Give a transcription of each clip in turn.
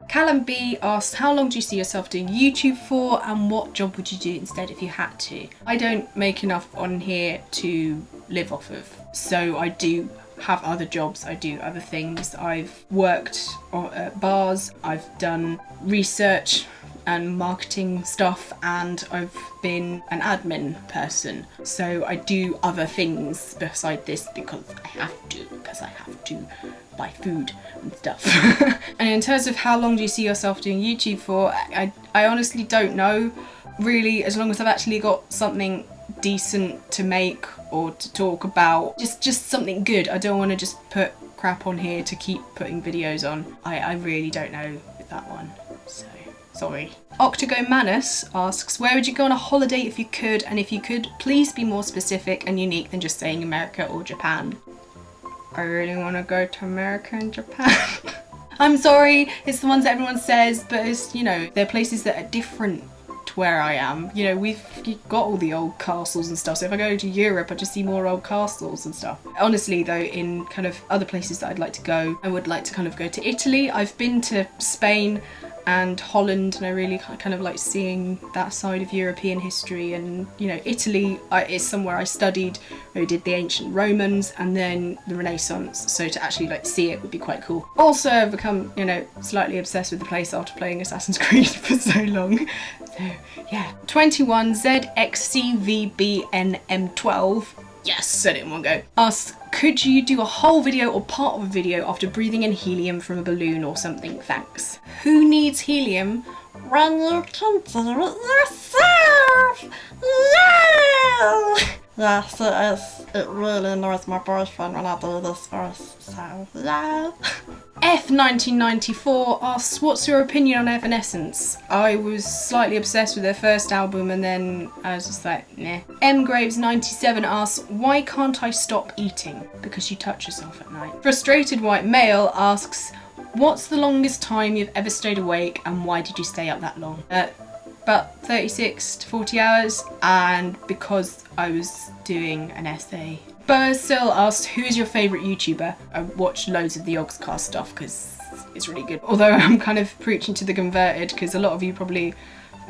Callum B asks, how long do you see yourself doing YouTube for, and what job would you do instead if you had to? I don't make enough on here to live off of, so I do have other jobs, I do other things. I've worked at bars, I've done research and marketing stuff, and I've been an admin person. So I do other things beside this because I have to buy food and stuff. And in terms of how long do you see yourself doing YouTube for, I honestly don't know. Really, as long as I've actually got something decent to make or to talk about, just something good. I don't want to just put crap on here to keep putting videos on. I really don't know with that one, so sorry. Octagon Manus asks, where would you go on a holiday if you could, and if you could, please be more specific and unique than just saying America or Japan. I really want to go to America and Japan. I'm sorry, it's the ones that everyone says, but it's, you know, they're places that are different where I am. You know, we've got all the old castles and stuff, so if I go to Europe I just see more old castles and stuff. Honestly though, in kind of other places that I'd like to go, I would like to kind of go to Italy. I've been to Spain and Holland, and I really kind of like seeing that side of European history. And you know, Italy is somewhere I studied. I did the ancient Romans and then the Renaissance, so to actually like see it would be quite cool. Also, I've become, you know, slightly obsessed with the place after playing Assassin's Creed for so long. So yeah. 21 ZXCVBNM12, yes, said it in one go, asks, could you do a whole video or part of a video after breathing in helium from a balloon or something? Thanks. Who needs helium when you can do it yourself? Yeah! Yes, it is. It really annoys my boyfriend when I do this first, so yeah. F1994 asks, what's your opinion on Evanescence? I was slightly obsessed with their first album and then I was just like, nah. mgraves97 asks, why can't I stop eating? Because you touch yourself at night. Frustrated White Male asks, what's the longest time you've ever stayed awake and why did you stay up that long? About 36 to 40 hours, and because I was doing an essay. Burzil asked, who's your favourite YouTuber? I watch loads of the Yogscast stuff because it's really good. Although I'm kind of preaching to the converted because a lot of you probably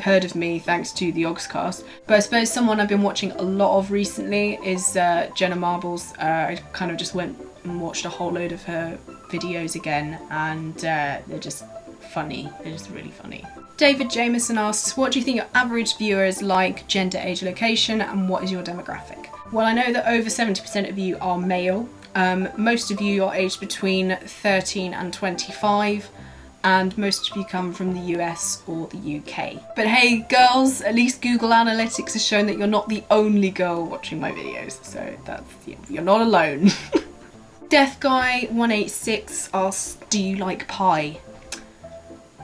heard of me thanks to the Yogscast. But I suppose someone I've been watching a lot of recently is Jenna Marbles. I kind of just went and watched a whole load of her videos again, and they're just funny. They're just really funny. David Jameson asks, what do you think your average viewer is like, gender, age, location, and what is your demographic? Well, I know that over 70% of you are male. Most of you are aged between 13 and 25, and most of you come from the US or the UK. But hey girls, at least Google Analytics has shown that you're not the only girl watching my videos, so that's, yeah, you're not alone. Death Guy 186 asks, do you like pie?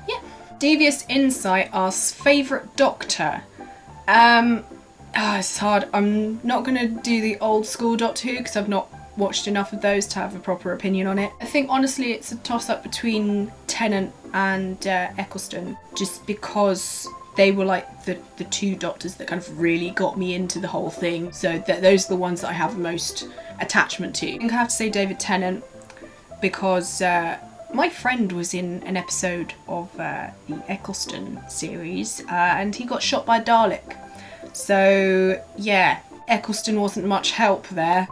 Yeah. Devious Insight asks, favourite Doctor? It's hard. I'm not going to do the old school Doctor Who because I've not watched enough of those to have a proper opinion on it. I think honestly it's a toss-up between Tennant and Eccleston, just because they were like the two Doctors that kind of really got me into the whole thing. So those are the ones that I have the most attachment to. I think I have to say David Tennant because my friend was in an episode of the Eccleston series and he got shot by a Dalek. So yeah, Eccleston wasn't much help there.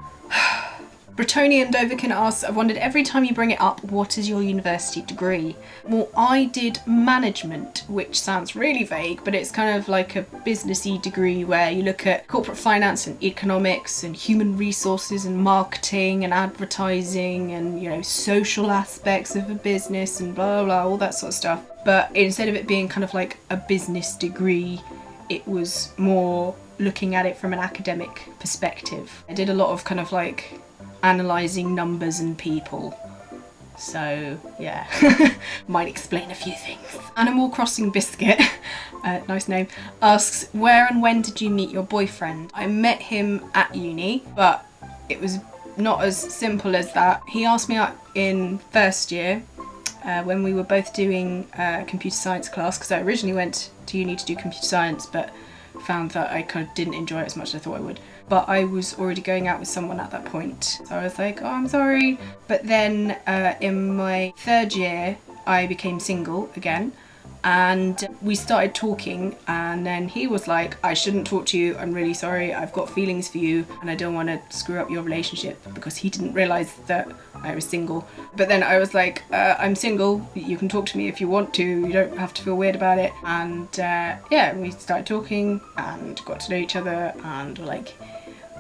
Bretonian Doverkin asks, I've wondered every time you bring it up, what is your university degree? Well, I did management, which sounds really vague, but it's kind of like a businessy degree where you look at corporate finance and economics and human resources and marketing and advertising and, you know, social aspects of a business and blah, blah, blah, all that sort of stuff. But instead of it being kind of like a business degree, it was more looking at it from an academic perspective. I did a lot of kind of like analysing numbers and people. So yeah, might explain a few things. Animal Crossing Biscuit, nice name, asks, where and when did you meet your boyfriend? I met him at uni, but it was not as simple as that. He asked me out in first year when we were both doing a computer science class, because I originally went to uni to do computer science but found that I kind of didn't enjoy it as much as I thought I would. But I was already going out with someone at that point, so I was like, oh, I'm sorry. But then in my third year, I became single again, and we started talking, and then he was like, I shouldn't talk to you, I'm really sorry, I've got feelings for you and I don't want to screw up your relationship, because he didn't realise that I was single. But then I was like, I'm single, you can talk to me if you want to, you don't have to feel weird about it. And yeah, we started talking and got to know each other, and we're like,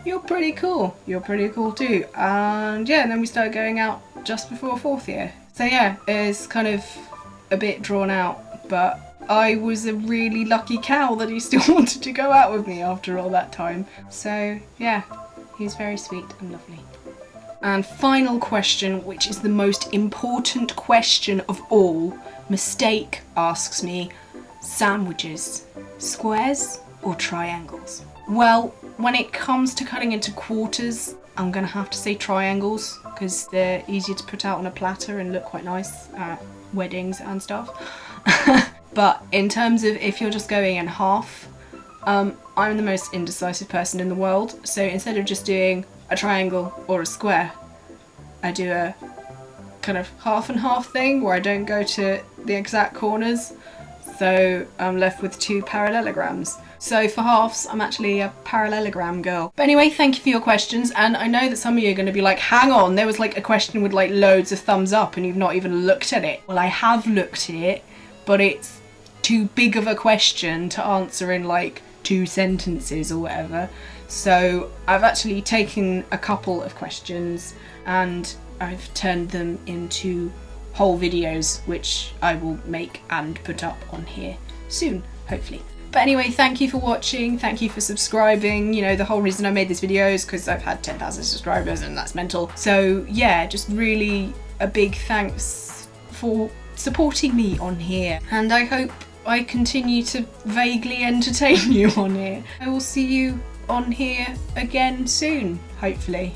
you're pretty cool too. And yeah, and then we started going out just before 4th year. So yeah, it's kind of a bit drawn out, but I was a really lucky cow that he still wanted to go out with me after all that time. So yeah, he's very sweet and lovely. And final question, which is the most important question of all, Mistake asks me, sandwiches, squares or triangles? Well, when it comes to cutting into quarters, I'm gonna have to say triangles, because they're easier to put out on a platter and look quite nice at weddings and stuff. But in terms of if you're just going in half, I'm the most indecisive person in the world, so instead of just doing a triangle or a square, I do a kind of half and half thing where I don't go to the exact corners, so I'm left with 2 parallelograms. So for halves, I'm actually a parallelogram girl. But anyway, thank you for your questions, and I know that some of you are going to be like, hang on, there was like a question with like loads of thumbs up and you've not even looked at it. Well, I have looked at it, but it's too big of a question to answer in like 2 sentences or whatever. So I've actually taken a couple of questions and I've turned them into whole videos, which I will make and put up on here soon, hopefully. But anyway, thank you for watching, thank you for subscribing. You know, the whole reason I made this video is because I've had 10,000 subscribers and that's mental. So yeah, just really a big thanks for supporting me on here. And I hope I continue to vaguely entertain you on here. I will see you on here again soon, hopefully.